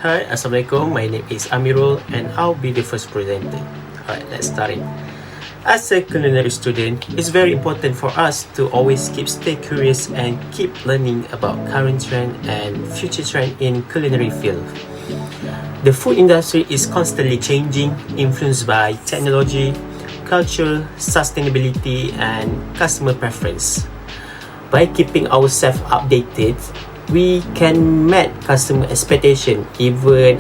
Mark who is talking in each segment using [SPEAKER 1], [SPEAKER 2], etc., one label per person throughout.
[SPEAKER 1] Hi, Assalamualaikum. My name is Amirul and I'll be the first presenter. Alright, let's start it. As a culinary student, it's very important for us to always stay curious and keep learning about current trend and future trend in culinary field. The food industry is constantly changing, influenced by technology, culture, sustainability, and customer preference. By keeping ourselves updated, we can meet customer expectation, even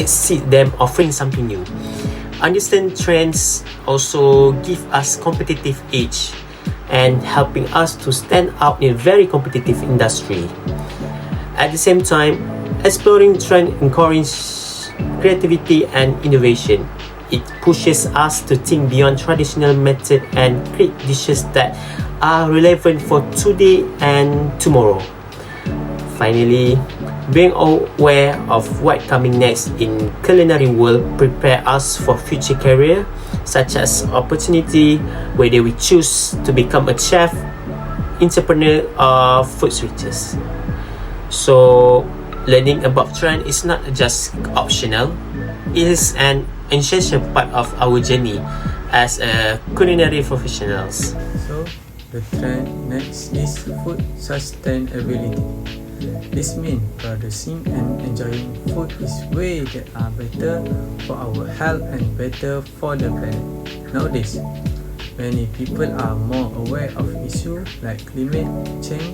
[SPEAKER 1] exceed them, offering something new. Understand trends also give us competitive edge and helping us to stand out in a very competitive industry. At the same time, exploring trend encourages creativity and innovation. It pushes us to think beyond traditional methods and create dishes that are relevant for today and tomorrow. Finally, being aware of what's coming next in culinary world prepare us for future career, such as opportunity whether we choose to become a chef, entrepreneur, or food switches. So, learning about trend is not just optional; it is an essential part of our journey as a culinary professionals.
[SPEAKER 2] So, the trend next is food sustainability. This means producing and enjoying food is way that are better for our health and better for the planet. Nowadays, many people are more aware of issues like climate change,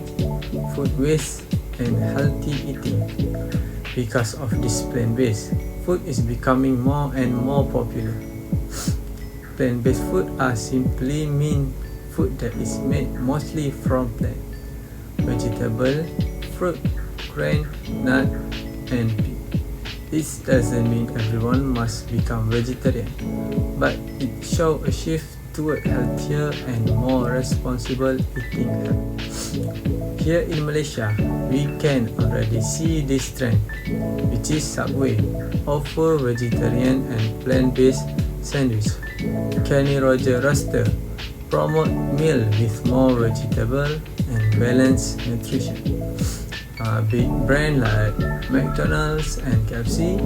[SPEAKER 2] food waste, and healthy eating. Because of this plant-based, food is becoming more and more popular. Plant-based food are simply mean food that is made mostly from plant, vegetable, fruit, grain, nut, and pig. This doesn't mean everyone must become vegetarian, but it shows a shift toward healthier and more responsible eating habits. Here in Malaysia, we can already see this trend, which is Subway offer vegetarian and plant-based sandwich. Kenny Roger Roaster promote meal with more vegetable and balanced nutrition. Big brands like McDonald's and KFC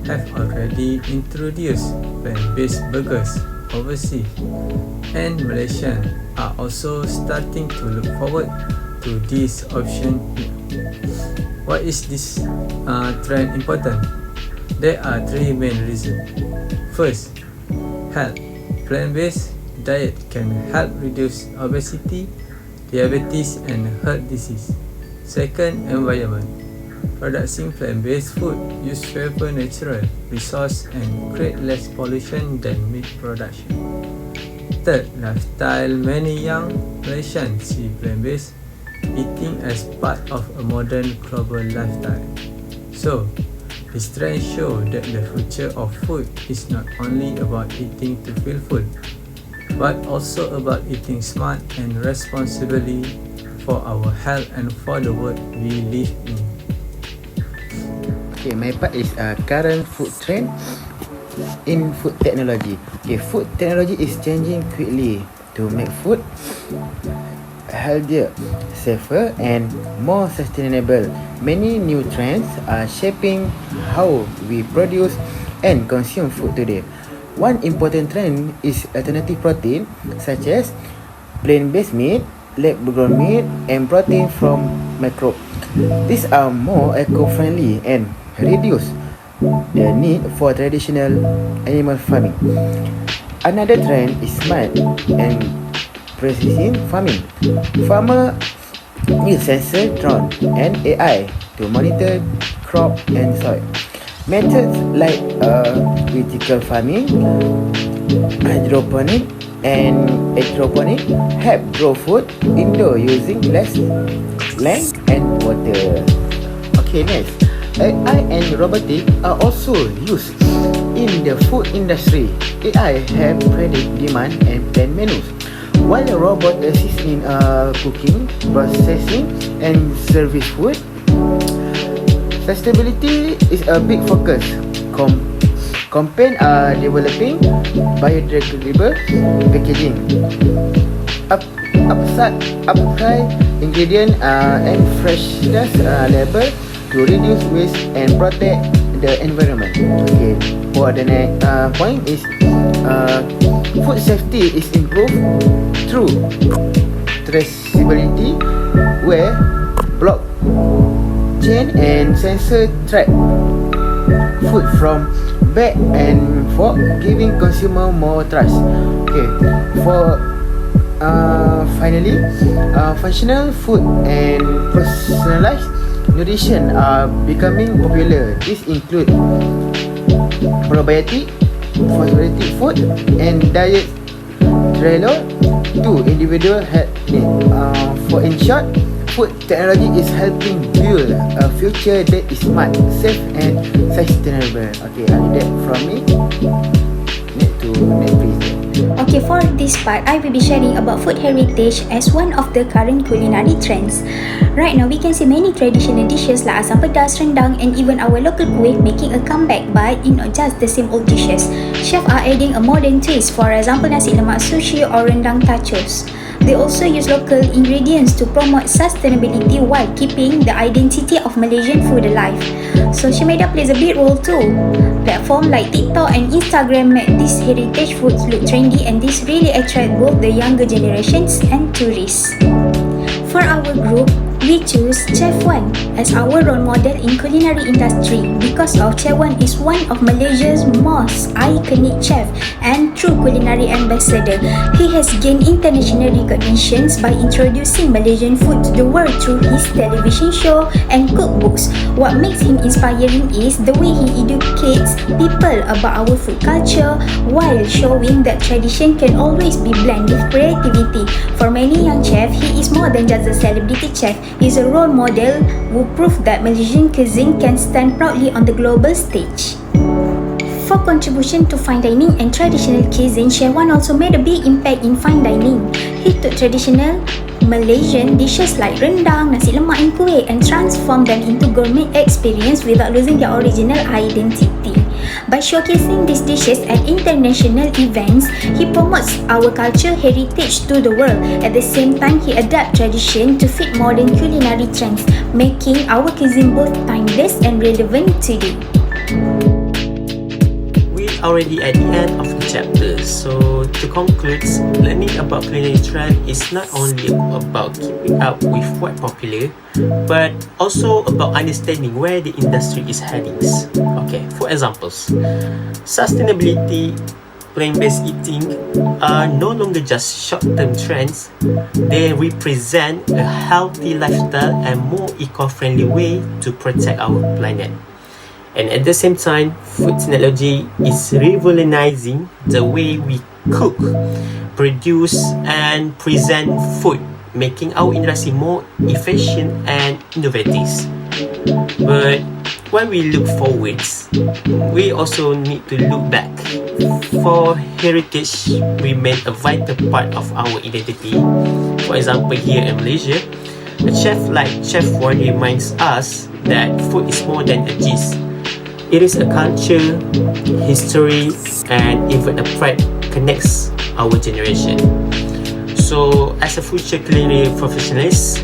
[SPEAKER 2] have already introduced plant-based burgers overseas, and Malaysians are also starting to look forward to this option here. Why is this trend important? There are three main reasons. First, health. Plant-based diet can help reduce obesity, diabetes, and heart disease. Second, environment. Producing plant-based food use fewer natural resources and create less pollution than meat production. Third, lifestyle. Many young Malaysians see plant-based eating as part of a modern global lifestyle. So, this trend shows that the future of food is not only about eating to feel full, but also about eating smart and responsibly for our health and for the world we live in.
[SPEAKER 3] Okay, my part is current food trend in food technology. Okay, food technology is changing quickly to make food healthier, safer, and more sustainable. Many new trends are shaping how we produce and consume food today. One important trend is alternative protein, such as plant-based meat, lab-grown meat, and protein from microbes. These are more eco-friendly and reduce the need for traditional animal farming. Another trend is smart and precision farming. Farmers use sensor, drone, and AI to monitor crop and soil. Methods like vertical farming, hydroponic, and hydroponic help grow food indoor using less land and water. Okay, next. AI and robotics are also used in the food industry. AI help predict demand and plan menus, while a robot assists in cooking, processing, and serving food. Sustainability is a big focus. Companies are developing biodegradable packaging, upside ingredient and freshness label to reduce waste and protect the environment. Okay, for the next point is food safety is improved through traceability, where blockchain and sensor track food from bag and fork, giving consumer more trust. Okay, for finally, functional food and personalized nutrition are becoming popular. This include probiotic, phosphatic food, and diet tailored to individual health need. For in short, food technology is helping build a future that is smart, safe, and sustainable. Okay, that from me. Next please.
[SPEAKER 4] Okay, for this part, I will be sharing about food heritage as one of the current culinary trends. Right now, we can see many traditional dishes like asam pedas, rendang, and even our local kuih making a comeback, but it's not just the same old dishes. Chefs are adding a modern twist, for example, nasi lemak sushi or rendang tacos. They also use local ingredients to promote sustainability while keeping the identity of Malaysian food alive. Social media plays a big role too. Platforms like TikTok and Instagram make these heritage foods look trendy, and this really attract both the younger generations and tourists. For our group, we choose Chef Wan as our role model in culinary industry because of Chef Wan is one of Malaysia's most iconic chef and true culinary ambassador. He has gained international recognitions by introducing Malaysian food to the world through his television show and cookbooks. What makes him inspiring is the way he educates people about our food culture while showing that tradition can always be blended with creativity. For many young chefs, he is more than just a celebrity chef. Is a role model who proved that Malaysian cuisine can stand proudly on the global stage. For contribution to fine dining and traditional cuisine, Chef Wan also made a big impact in fine dining. He took traditional Malaysian dishes like rendang, nasi lemak and kuih and transformed them into gourmet experience without losing their original identity. By showcasing these dishes at international events, he promotes our culture heritage to the world. At the same time, he adapts tradition to fit modern culinary trends, making our cuisine both timeless and relevant today.
[SPEAKER 1] We already at the end of the chapter, so to conclude, learning about culinary trend is not only about keeping up with what's popular, but also about understanding where the industry is heading. Okay, for examples, sustainability, plant-based eating are no longer just short-term trends. They represent a healthy lifestyle and more eco-friendly way to protect our planet. And at the same time, food technology is revolutionizing the way we cook, produce, and present food, making our industry more efficient and innovative. But when we look forwards, we also need to look back. For heritage remain a vital part of our identity. For example, here in Malaysia, a chef like Chef Wan reminds us that food is more than a dish. It is a culture, history, and even a pride connects our generation. So, as a future culinary professionals,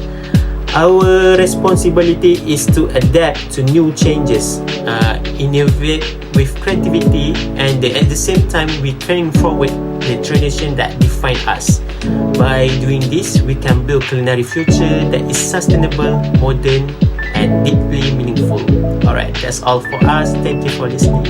[SPEAKER 1] our responsibility is to adapt to new changes, innovate with creativity, and at the same time, we carry forward the tradition that define us. By doing this, we can build culinary future that is sustainable, modern, and deeply meaningful. Alright, that's all for us. Thank you for listening.